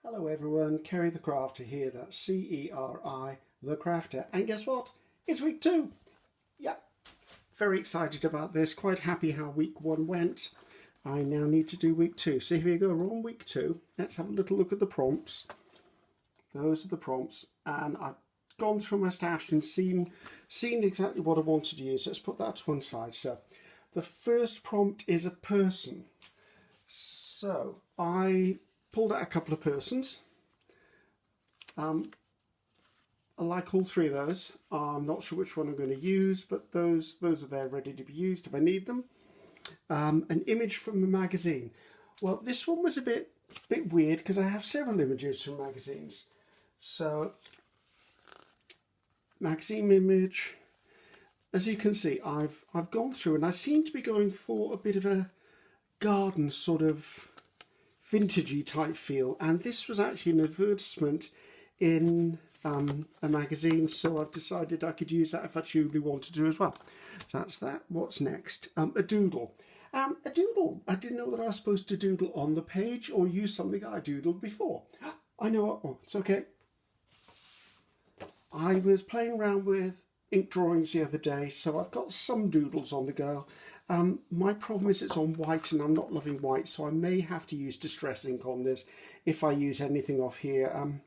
Hello everyone, Ceri the Crafter here, that's C-E-R-I, the Crafter, and guess what? It's week 2! Yeah, very excited about this, quite happy how week 1 went. I now need to do week 2, so here we go, we're on week 2. Let's have a little look at the prompts. Those are the prompts, and I've gone through my stash and seen exactly what I wanted to use. Let's put that to one side. So, the first prompt is a person. So, I pulled out a couple of persons. I like all three of those. I'm not sure which one I'm going to use, but those are there ready to be used if I need them. An image from a magazine. Well, this one was a bit weird because I have several images from magazines. So, magazine image. As you can see, I've gone through and I seem to be going for a bit of a garden sort of vintagey type feel, and this was actually an advertisement in a magazine, so I've decided I could use that if I truly wanted to as well. So that's that. What's next? A doodle. A doodle. I didn't know that I was supposed to doodle on the page or use something I doodled before. I know what. Oh, it's okay. I was playing around with ink drawings the other day, so I've got some doodles on the go. My problem is it's on white and I'm not loving white, so I may have to use distress ink on this if I use anything off here.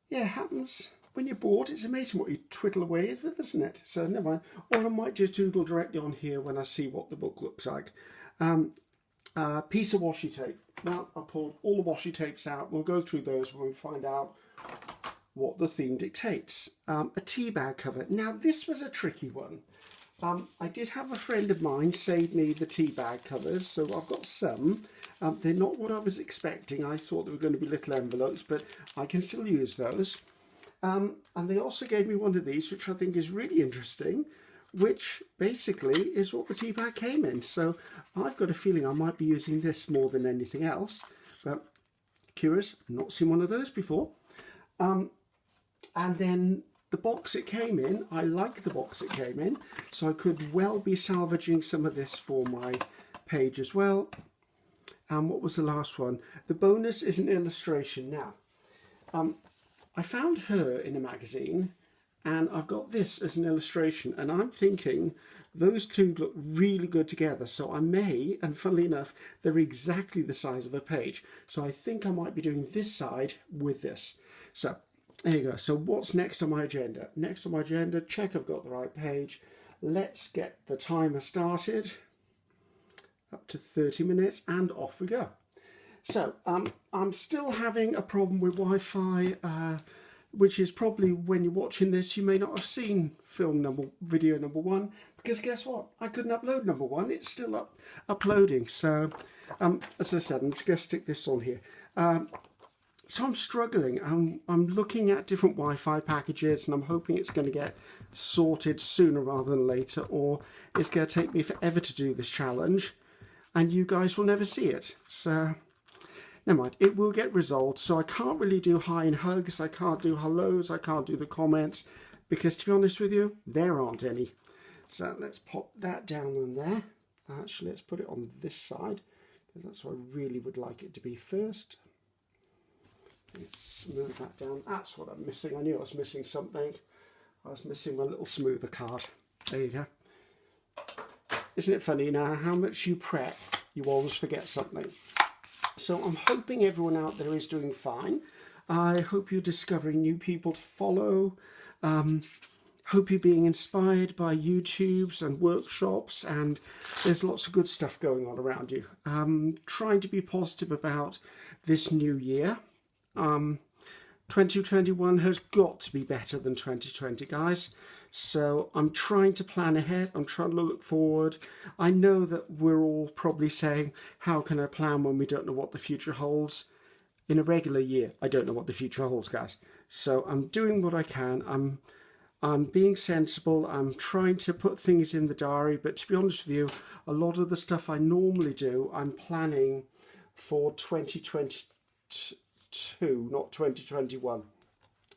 Yeah, it happens when you're bored. It's amazing what you twiddle away with, isn't it? So never mind. Or I might just doodle directly on here when I see what the book looks like. Piece of washi tape. Now, I pulled all the washi tapes out. We'll go through those when we find out what the theme dictates. A tea bag cover. Now, this was a tricky one. I did have a friend of mine save me the tea bag covers, so I've got some. They're not what I was expecting. I thought they were going to be little envelopes, but I can still use those. And they also gave me one of these, which I think is really interesting, which basically is what the tea bag came in. So I've got a feeling I might be using this more than anything else. But curious, not seen one of those before. And then the box it came in, I like the box it came in, so I could well be salvaging some of this for my page as well. And what was the last one? The bonus is an illustration. Now, I found her in a magazine, and I've got this as an illustration, and I'm thinking those two look really good together, so I may, and funnily enough, they're exactly the size of a page, so I think I might be doing this side with this. So there you go. So what's next on my agenda? Next on my agenda, check I've got the right page. Let's get the timer started. Up to 30 minutes and off we go. So I'm still having a problem with Wi-Fi, which is probably when you're watching this, you may not have seen video number 1, because guess what? I couldn't upload number 1. It's still uploading. So as I said, I'm just going to stick this on here. So I'm struggling. I'm looking at different Wi-Fi packages, and I'm hoping it's going to get sorted sooner rather than later, or it's going to take me forever to do this challenge, and you guys will never see it. So never mind, it will get resolved. So I can't really do hi and hugs, I can't do hellos, I can't do the comments, because to be honest with you, there aren't any. So let's pop that down on there. Actually, let's put it on this side, because that's what I really would like it to be first. Let's smooth that down. That's what I'm missing. I knew I was missing something. I was missing my little smoother card. There you go. Isn't it funny now how much you prep, you always forget something. So I'm hoping everyone out there is doing fine. I hope you're discovering new people to follow. Hope you're being inspired by YouTubes and workshops, and there's lots of good stuff going on around you. Trying to be positive about this new year. 2021 has got to be better than 2020, guys. So I'm trying to plan ahead. I'm trying to look forward. I know that we're all probably saying, how can I plan when we don't know what the future holds? In a regular year, I don't know what the future holds, guys. So I'm doing what I can. I'm being sensible. I'm trying to put things in the diary. But to be honest with you, a lot of the stuff I normally do, I'm planning for 2022. Not 2021,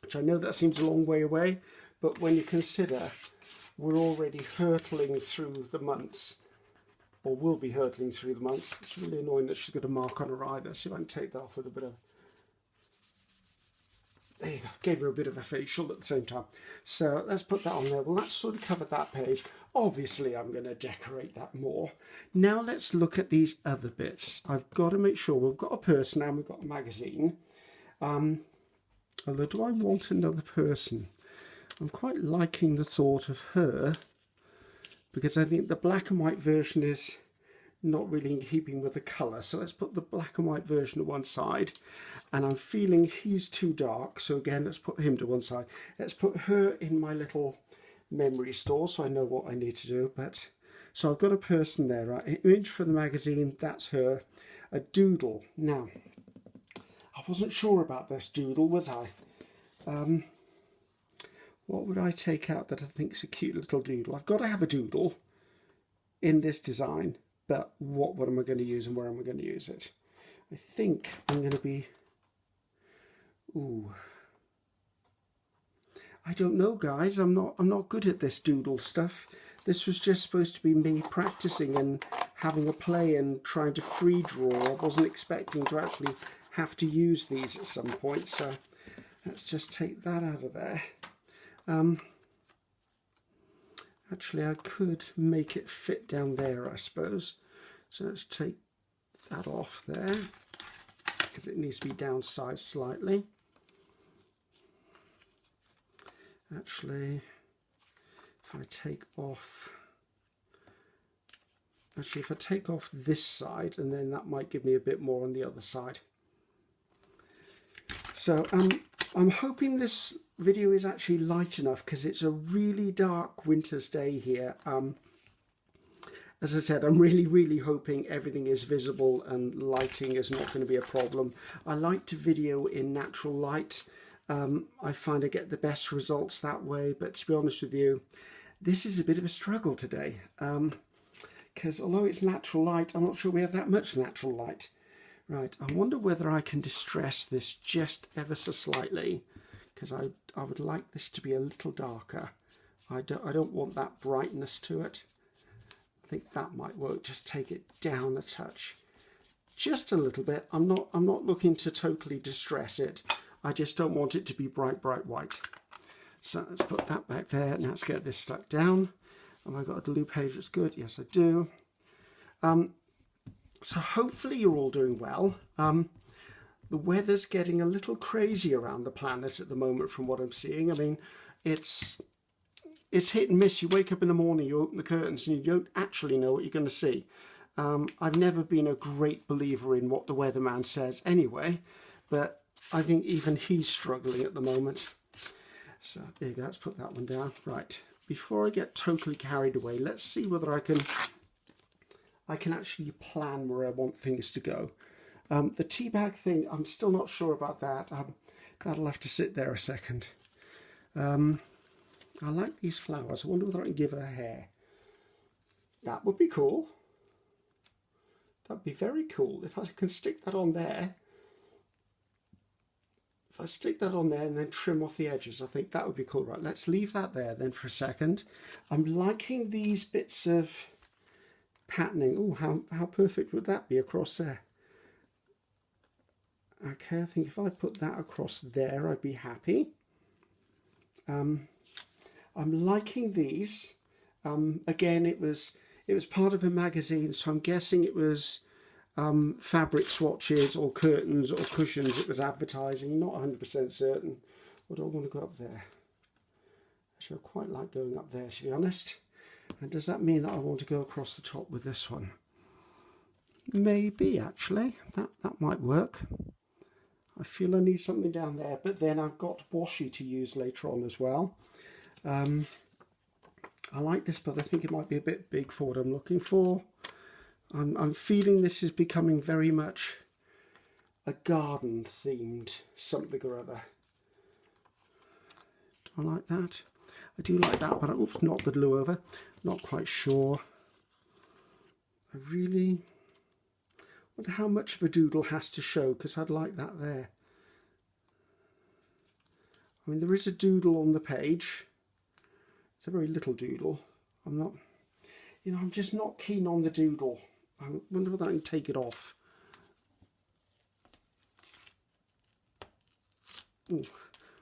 which I know that seems a long way away, but when you consider we're already hurtling through the months, or will be hurtling through the months. It's really annoying that she's got a mark on her eye there. See if I can take that off with a bit of There you go, gave her a bit of a facial at the same time. So let's put that on there. Well, that's sort of covered that page. Obviously, I'm going to decorate that more. Now let's look at these other bits. I've got to make sure we've got a person and we've got a magazine. Although, do I want another person? I'm quite liking the thought of her, because I think the black and white version is not really in keeping with the colour. So let's put the black and white version to one side. And I'm feeling he's too dark. So again, let's put him to one side. Let's put her in my little memory store so I know what I need to do. But so I've got a person there, right? Image for the magazine, that's her. A doodle. Now, I wasn't sure about this doodle, was I? What would I take out that I think is a cute little doodle? I've got to have a doodle in this design, but what am I going to use and where am I going to use it? I think I'm going to be... Ooh. I don't know, guys. I'm not good at this doodle stuff. This was just supposed to be me practicing and having a play and trying to free draw. I wasn't expecting to actually have to use these at some point, so let's just take that out of there. Actually, I could make it fit down there, I suppose. So let's take that off there, because it needs to be downsized slightly. Actually, if I take off this side, and then that might give me a bit more on the other side. So I'm hoping this video is actually light enough, because it's a really dark winter's day here. As I said, I'm really hoping everything is visible and lighting is not going to be a problem. I like to video in natural light. I find I get the best results that way, but to be honest with you, this is a bit of a struggle today, because although it's natural light, I'm not sure we have that much natural light. Right, I wonder whether I can distress this just ever so slightly, because I would like this to be a little darker. I don't want that brightness to it. I think that might work. Just take it down a touch, just a little bit. I'm not looking to totally distress it. I just don't want it to be bright white. So let's put that back there. Now let's get this stuck down. Have I got a glue page that's good? Yes, I do. So hopefully you're all doing well. The weather's getting a little crazy around the planet at the moment from what I'm seeing. I mean, it's hit and miss. You wake up in the morning, you open the curtains and you don't actually know what you're going to see. I've never been a great believer in what the weatherman says anyway, but I think even he's struggling at the moment. So there you go, let's put that one down. Right, before I get totally carried away, let's see whether I can actually plan where I want things to go. The tea bag thing, I'm still not sure about that. That'll have to sit there a second. I like these flowers. I wonder whether I can give her hair. That would be cool. That'd be very cool. If I can stick that on there. If I stick that on there and then trim off the edges, I think that would be cool. Right, let's leave that there then for a second. I'm liking these bits of patterning. Oh, how perfect would that be across there? Okay, I think if I put that across there, I'd be happy. I'm liking these. Again, it was part of a magazine, so I'm guessing it was fabric swatches or curtains or cushions it was advertising. Not 100% certain. Or do I want to go up there? Actually, I quite like going up there, to be honest. And does that mean that I want to go across the top with this one? Maybe, actually. That might work. I feel I need something down there, but then I've got washi to use later on as well. I like this, but I think it might be a bit big for what I'm looking for. I'm feeling this is becoming very much a garden themed something or other. Do I like that? I do like that, but oops, not the glue over. Not quite sure. I really wonder how much of a doodle has to show, because I'd like that there. I mean, there is a doodle on the page. It's a very little doodle. I'm just not keen on the doodle. I wonder whether I can take it off. Ooh,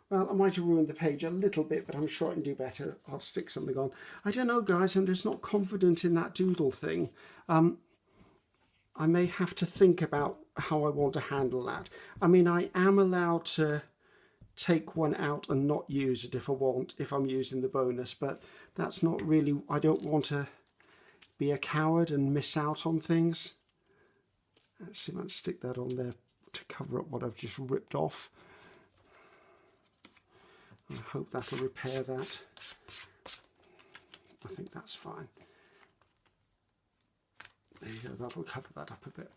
Well, I might have ruined the page a little bit, but I'm sure I can do better. I'll stick something on. I don't know, guys. I'm just not confident in that doodle thing. I may have to think about how I want to handle that. I mean, I am allowed to take one out and not use it if I want, if I'm using the bonus, but that's not really, I don't want to be a coward and miss out on things. Let's see if I can stick that on there to cover up what I've just ripped off. I hope that'll repair that. I think that's fine. There you go, that'll cover that up a bit.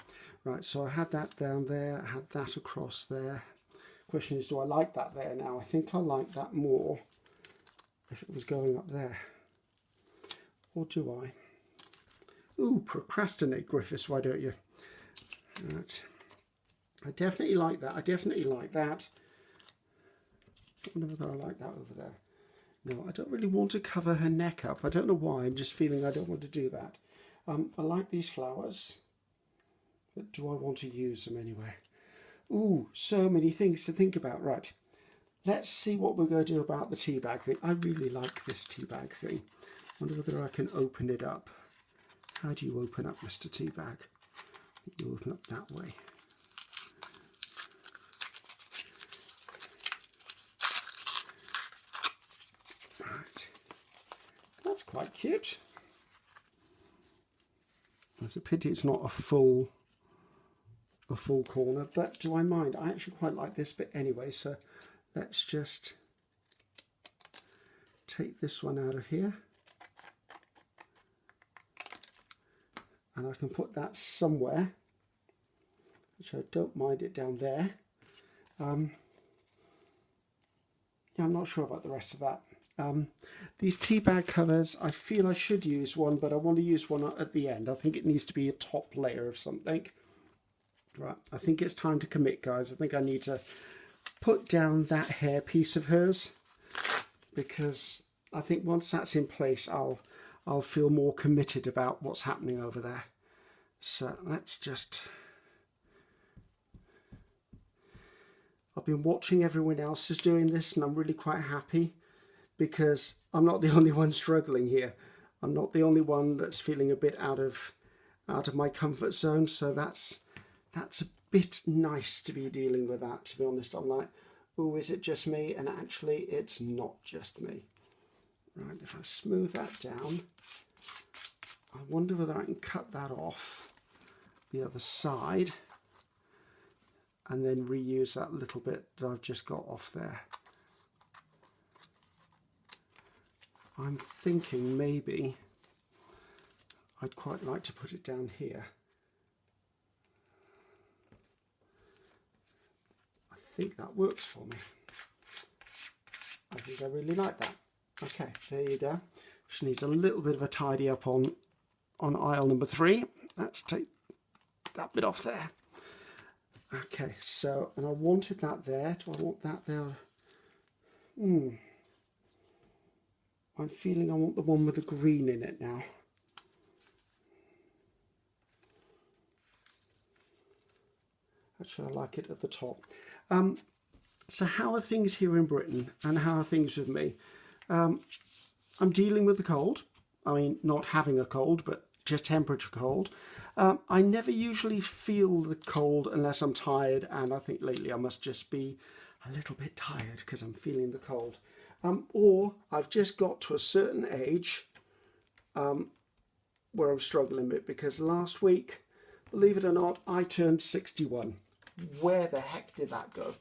Right, so I had that down there, I had that across there. Question is, do I like that there now? I think I like that more if it was going up there. Or do I? Ooh, procrastinate, Griffiths, why don't you? Right. I definitely like that. I definitely like that. I wonder whether I like that over there. No, I don't really want to cover her neck up. I don't know why. I'm just feeling I don't want to do that. I like these flowers, but do I want to use them anyway? Ooh, so many things to think about. Right, let's see what we're going to do about the tea bag thing. I really like this tea bag thing. I wonder whether I can open it up. How do you open up Mr. Tea Bag? You open up that way. Right, that's quite cute. It's a pity it's not a full corner, but do I mind? I actually quite like this bit anyway, so let's just take this one out of here. And I can put that somewhere, which I don't mind it down there. Yeah, I'm not sure about the rest of that. These tea bag covers, I feel I should use one, but I want to use one at the end. I think it needs to be a top layer of something. Right, I think it's time to commit, guys. I think I need to put down that hair piece of hers, because I think once that's in place, I'll feel more committed about what's happening over there. So let's just... I've been watching everyone else is doing this, and I'm really quite happy, because I'm not the only one struggling here. I'm not the only one that's feeling a bit out of my comfort zone, so that's a bit nice to be dealing with that, to be honest. I'm like, oh, is it just me? And actually, it's not just me. Right, if I smooth that down, I wonder whether I can cut that off the other side and then reuse that little bit that I've just got off there. I'm thinking maybe I'd quite like to put it down here. I think that works for me. I think I really like that. Okay, there you go. Just needs a little bit of a tidy up on aisle number 3. Let's take that bit off there. Okay, so, and I wanted that there. Do I want that there? I'm feeling I want the one with the green in it now. Actually, I like it at the top. So how are things here in Britain, and how are things with me? I'm dealing with the cold. I mean, not having a cold, but just temperature cold. I never usually feel the cold unless I'm tired, and I think lately I must just be a little bit tired because I'm feeling the cold. Or I've just got to a certain age where I'm struggling a bit, because last week, believe it or not, I turned 61. Where the heck did that go?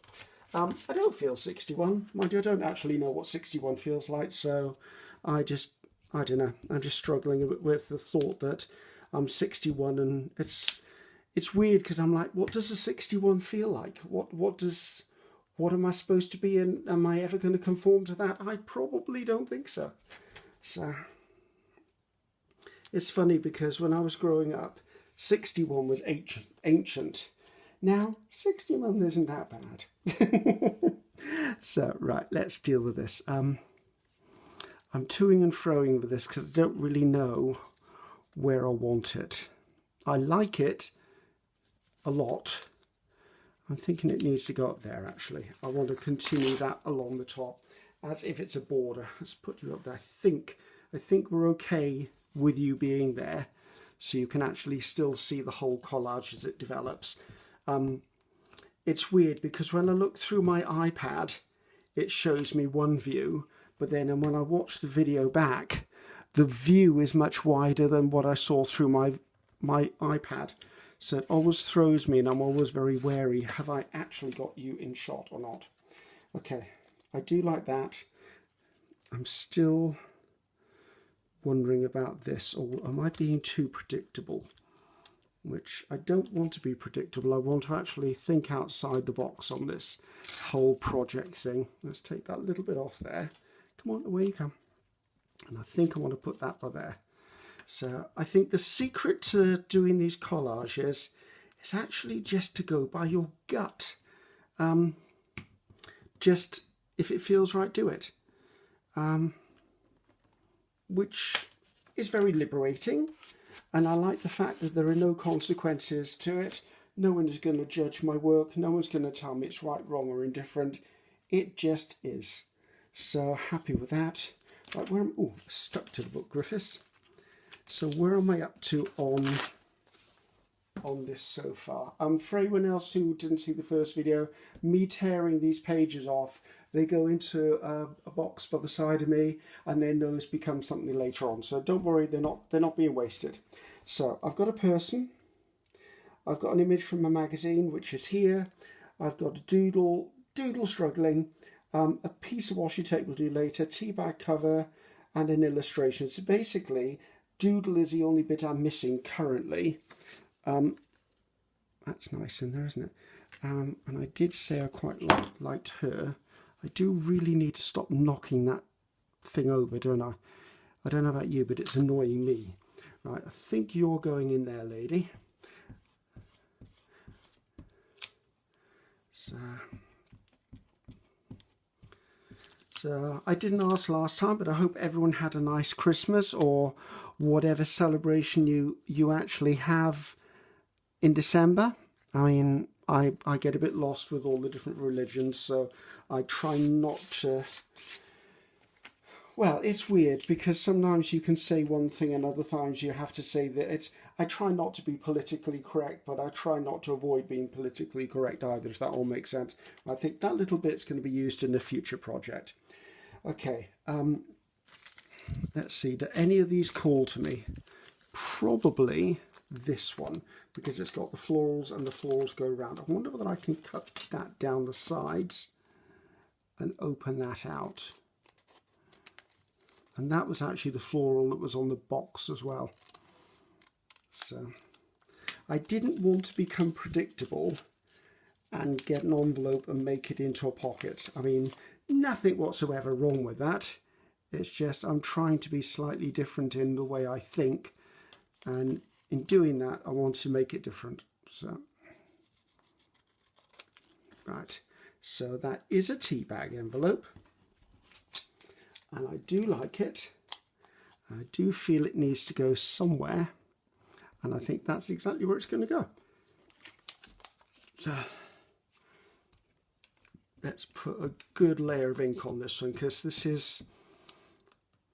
I don't feel 61. Mind you, I don't actually know what 61 feels like, so I don't know. I'm just struggling a bit with the thought that I'm 61, and it's weird because I'm like, what does a 61 feel like? What am I supposed to be, and am I ever going to conform to that? I probably don't think so. So it's funny because when I was growing up, 61 was ancient. Now 61 isn't that bad. So right, let's deal with this. I'm toing and froing with this because I don't really know where I want it. I like it a lot. I'm thinking it needs to go up there actually. I want to continue that along the top as if it's a border. Let's put you up there. I think we're okay with you being there, so you can actually still see the whole collage as it develops. It's weird because when I look through my iPad, it shows me one view, but then when I watch the video back, the view is much wider than what I saw through my iPad. So it always throws me, and I'm always very wary. Have I actually got you in shot or not? Okay, I do like that. I'm still wondering about this, or am I being too predictable? Which I don't want to be predictable. I want to actually think outside the box on this whole project thing. Let's take that little bit off there. Come on, away you come. And I think I want to put that by there. So I think the secret to doing these collages is actually just to go by your gut. Just if it feels right, do it. Which is very liberating. And I like the fact that there are no consequences to it. No one is going to judge my work. No one's going to tell me it's right, wrong, or indifferent. It just is. So happy with that. Right, where am I? Oh, stuck to the book, Griffiths. So where am I up to on this so far? For anyone else who didn't see the first video, me tearing these pages off, they go into a box by the side of me, and then those become something later on. So don't worry, they're not being wasted. So I've got a person, I've got an image from a magazine, which is here. I've got a doodle struggling, a piece of washi tape will do later, tea bag cover, and an illustration. So basically, doodle is the only bit I'm missing currently. That's nice in there, isn't it? And I did say I quite liked her. I do really need to stop knocking that thing over, don't I? I don't know about you, but it's annoying me. Right, I think you're going in there, lady. So I didn't ask last time, but I hope everyone had a nice Christmas or whatever celebration you actually have in December. I mean, I get a bit lost with all the different religions, so I try not to... Well, it's weird because sometimes you can say one thing and other times you have to say that it's... I try not to be politically correct, but I try not to avoid being politically correct either, if that all makes sense. I think that little bit's going to be used in a future project. Okay, let's see, do any of these call to me? Probably this one, because it's got the florals and the florals go around. I wonder whether I can cut that down the sides and open that out. And that was actually the floral that was on the box as well. So I didn't want to become predictable and get an envelope and make it into a pocket. I mean, nothing whatsoever wrong with that. It's just I'm trying to be slightly different in the way I think. And in doing that, I want to make it different. So, right. So that is a tea bag envelope. And I do like it. I do feel it needs to go somewhere. And I think that's exactly where it's going to go. So let's put a good layer of ink on this one, because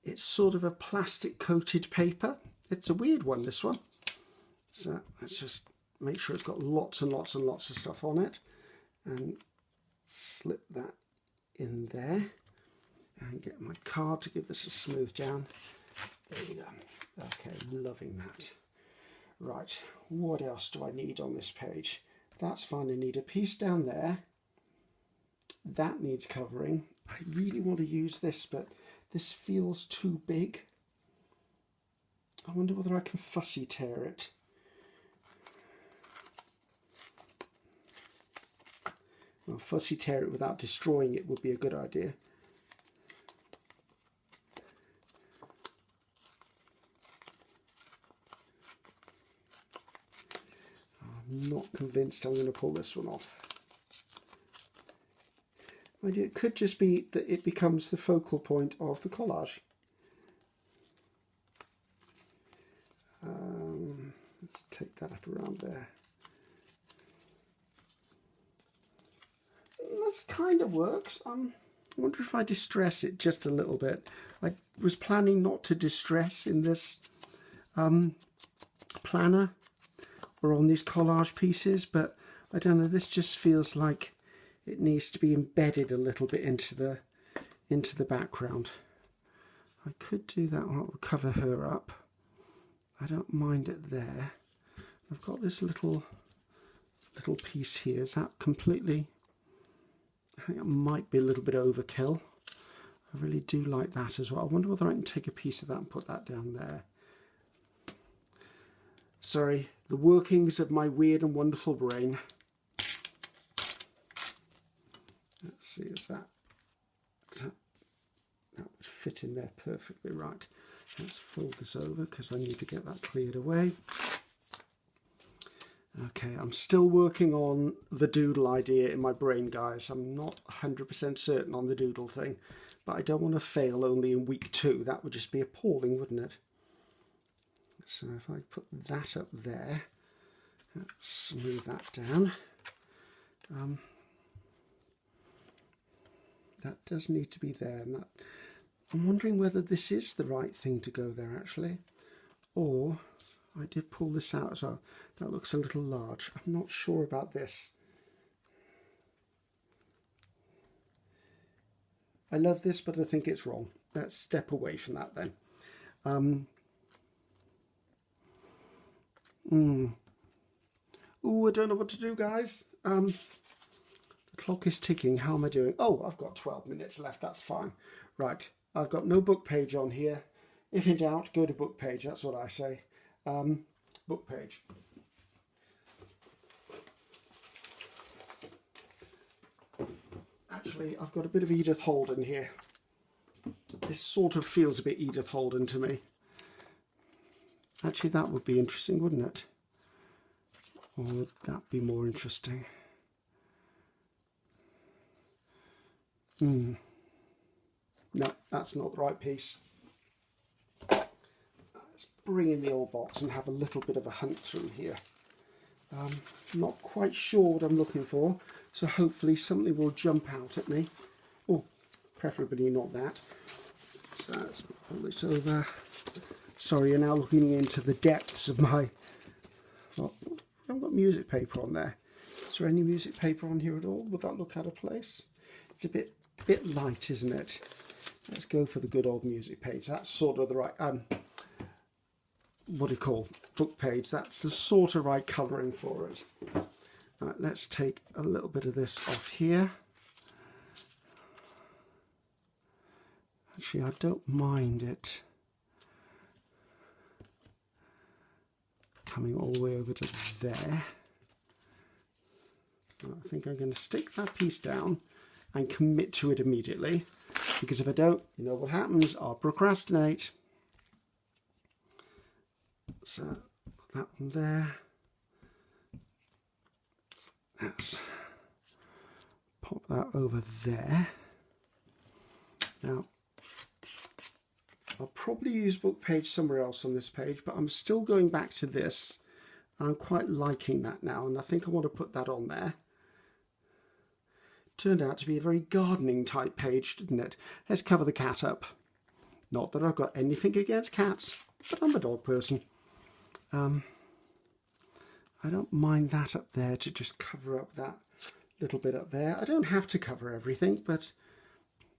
it's sort of a plastic coated paper. It's a weird one, this one. So let's just make sure it's got lots and lots and lots of stuff on it. And slip that in there. And get my card to give this a smooth down. There we go. Okay, loving that. Right, what else do I need on this page? That's fine, I need a piece down there. That needs covering. I really want to use this, but this feels too big. I wonder whether I can fussy tear it. Well, fussy tear it without destroying it would be a good idea. I'm not convinced I'm going to pull this one off. It could just be that it becomes the focal point of the collage. Let's take that up around there. that kind of works. I wonder if I distress it just a little bit. I was planning not to distress in this planner or on these collage pieces, but I don't know, this just feels like it needs to be embedded a little bit into the background. I could do that one, I'll cover her up. I don't mind it there. I've got this little piece here. Is that completely, I think it might be a little bit overkill. I really do like that as well. I wonder whether I can take a piece of that and put that down there. Sorry, the workings of my weird and wonderful brain. Let's see, that would fit in there perfectly right. Let's fold this over because I need to get that cleared away. Okay, I'm still working on the doodle idea in my brain, guys. I'm not 100% certain on the doodle thing, but I don't want to fail only in week 2. That would just be appalling, wouldn't it? So if I put that up there, smooth that down. That does need to be there. And I'm wondering whether this is the right thing to go there, actually. Or I did pull this out as well. That looks a little large. I'm not sure about this. I love this, but I think it's wrong. Let's step away from that then. Oh, I don't know what to do, guys. The clock is ticking. How am I doing? Oh, I've got 12 minutes left. That's fine. Right. I've got no book page on here. If in doubt, go to book page. That's what I say. Book page. Actually, I've got a bit of Edith Holden here. This sort of feels a bit Edith Holden to me. Actually, that would be interesting, wouldn't it? Or would that be more interesting? No, that's not the right piece. Let's bring in the old box and have a little bit of a hunt through here. Not quite sure what I'm looking for, so hopefully something will jump out at me. Oh, preferably not that. So let's pull this over. Sorry, you're now looking into the depths of my... Well, I haven't got music paper on there. Is there any music paper on here at all? Would that look out of place? It's a bit light, isn't it? Let's go for the good old music page. That's sort of the right... what do you call book page? That's the sort of right colouring for it. Right, let's take a little bit of this off here. Actually, I don't mind it coming all the way over to there. I think I'm going to stick that piece down and commit to it immediately, because if I don't, you know what happens, I'll procrastinate. So put that one there. Let's pop that over there. Now, I'll probably use book page somewhere else on this page, but I'm still going back to this, and I'm quite liking that now, and I think I want to put that on there. Turned out to be a very gardening type page, didn't it? Let's cover the cat up. Not that I've got anything against cats, but I'm a dog person. I don't mind that up there to just cover up that little bit up there. I don't have to cover everything, but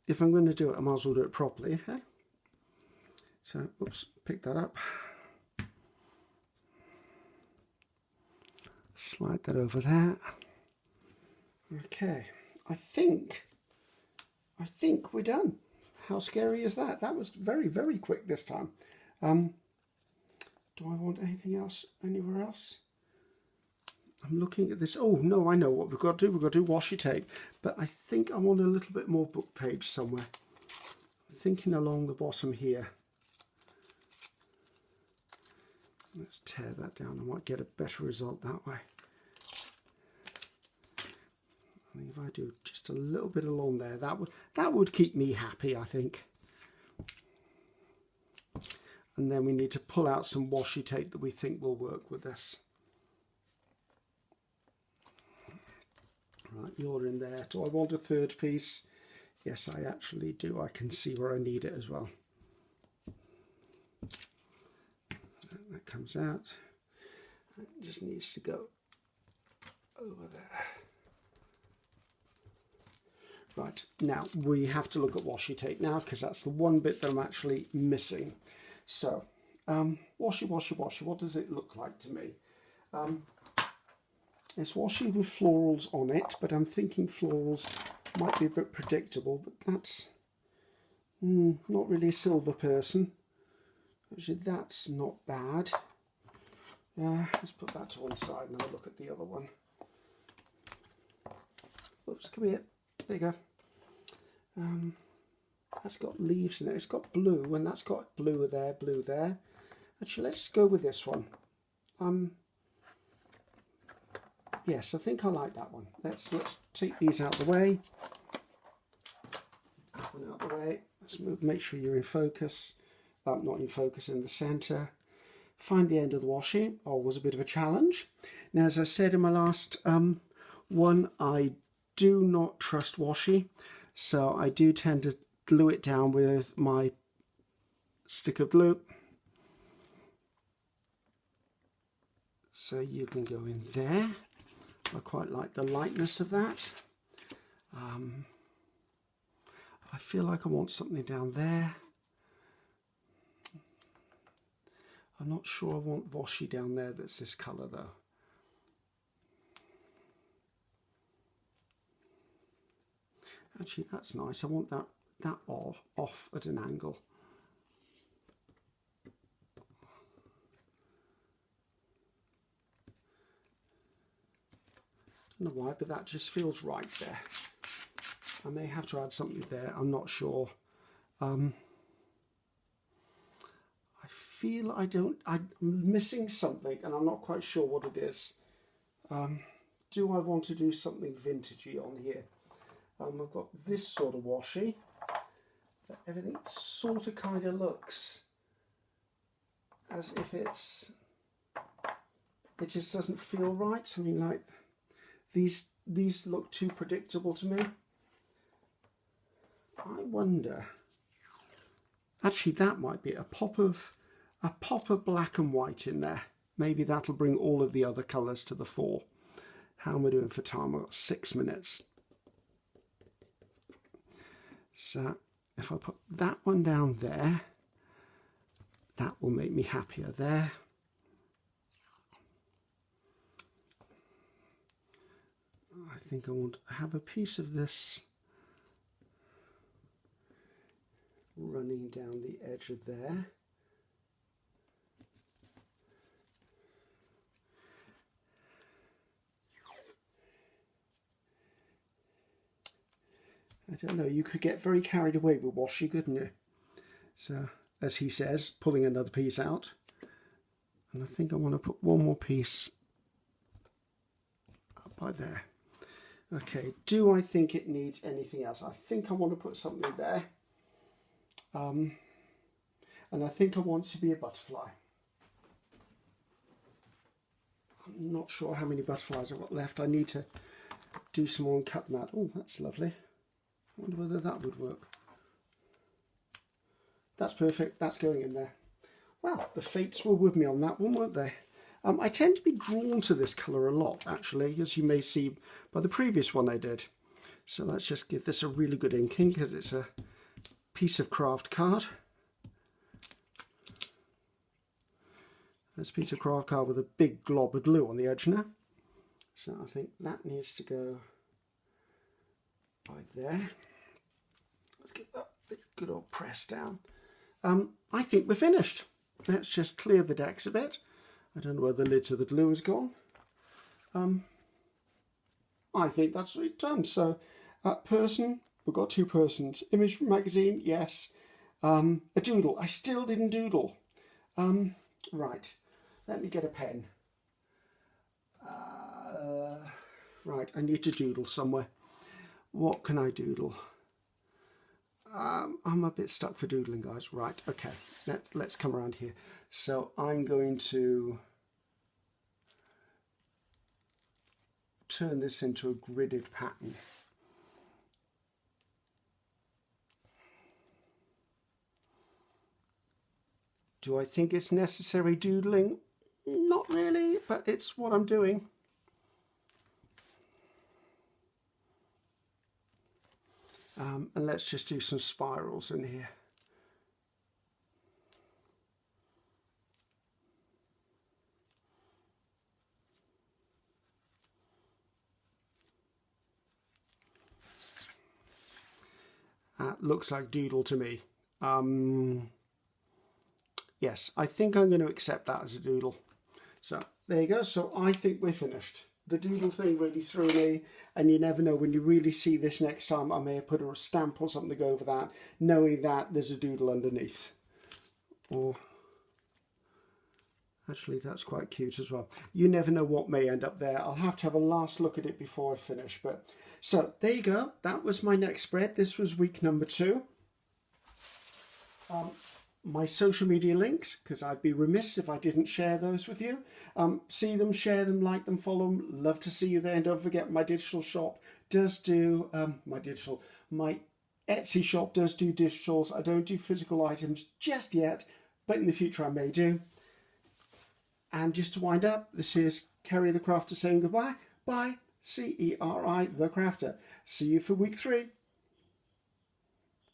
if I'm going to do it, I might as well do it properly. Okay? So, oops, pick that up. Slide that over there. Okay, I think we're done. How scary is that? That was very, very quick this time. Do I want anything else anywhere else? I'm looking at this. Oh, no, I know what we've got to do. We've got to do washi tape. But I think I want a little bit more book page somewhere. I'm thinking along the bottom here. Let's tear that down. I might get a better result that way. I think if I do just a little bit along there, that would keep me happy, I think. And then we need to pull out some washi tape that we think will work with this. Right, you're in there. Do I want a third piece? Yes, I actually do. I can see where I need it as well. That comes out. It just needs to go over there. Right, now we have to look at washi tape now, because that's the one bit that I'm actually missing. So, washi, washi, washi, what does it look like to me? It's washi with florals on it, but I'm thinking florals might be a bit predictable, but that's not really a silver person. Actually, that's not bad. Let's put that to one side and have a look at the other one. Oops, come here. There you go. That's got leaves in it. It's got blue, and that's got blue there, blue there. Actually, let's go with this one. Yes, I think I like that one. Let's take these out of the way. That one out of the way. Let's move. Make sure you're in focus. Not in focus, in the centre. Find the end of the washi. Always a bit of a challenge. Now, as I said in my last one, I do not trust washi, so I do tend to glue it down with my stick of glue. So you can go in there. I quite like the lightness of that. I feel like I want something down there. I'm not sure I want washi down there that's this colour though. Actually, that's nice. I want that off at an angle. I don't know why, but that just feels right there. I may have to add something there. I'm not sure. I feel I'm missing something, and I'm not quite sure what it is. Do I want to do something vintagey on here? I've got this sort of washi, but everything sort of kind of looks as if it just doesn't feel right. I mean, like these look too predictable to me. I wonder, actually that might be a pop of black and white in there. Maybe that'll bring all of the other colours to the fore. How am I doing for time? I've got 6 minutes. So if I put that one down there, that will make me happier there. I think I want to have a piece of this running down the edge of there. I don't know, you could get very carried away with washi, couldn't you? So, as he says, pulling another piece out. And I think I want to put one more piece up by there. Okay, do I think it needs anything else? I think I want to put something there. And I think I want it to be a butterfly. I'm not sure how many butterflies I've got left. I need to do some more and cut them out. Oh, that's lovely. I wonder whether that would work. That's perfect. That's going in there. Well, the fates were with me on that one, weren't they? I tend to be drawn to this colour a lot, actually, as you may see by the previous one I did. So let's just give this a really good inking, because it's a piece of craft card. This piece of craft card with a big glob of glue on the edge now. So I think that needs to go by there. Let's get that good old press down. I think we're finished. Let's just clear the decks a bit. I don't know where the lid to the glue has gone. I think that's what it's done. So, person, we've got 2 persons. Image from magazine, yes. A doodle. I still didn't doodle. Right, let me get a pen. Right, I need to doodle somewhere. What can I doodle? I'm a bit stuck for doodling, guys. Right, okay, let's come around here. So I'm going to turn this into a gridded pattern. Do I think it's necessary doodling? Not really, but it's what I'm doing. And let's just do some spirals in here. Looks like doodle to me. Yes, I think I'm going to accept that as a doodle. So there you go. So I think we're finished. The doodle thing really threw me, and you never know, when you really see this next time, I may have put a stamp or something over that, knowing that there's a doodle underneath. Or actually, that's quite cute as well. You never know what may end up there. I'll have to have a last look at it before I finish. But so there you go. That was my next spread. This was week number 2. My social media links, because I'd be remiss if I didn't share those with you. See them, share them, like them, follow them. Love to see you there. And don't forget, my digital shop does do, my Etsy shop does do digitals. I don't do physical items just yet, but in the future I may do. And just to wind up, this is Ceri the Crafter saying goodbye. Bye. Ceri the Crafter. See you for week 3.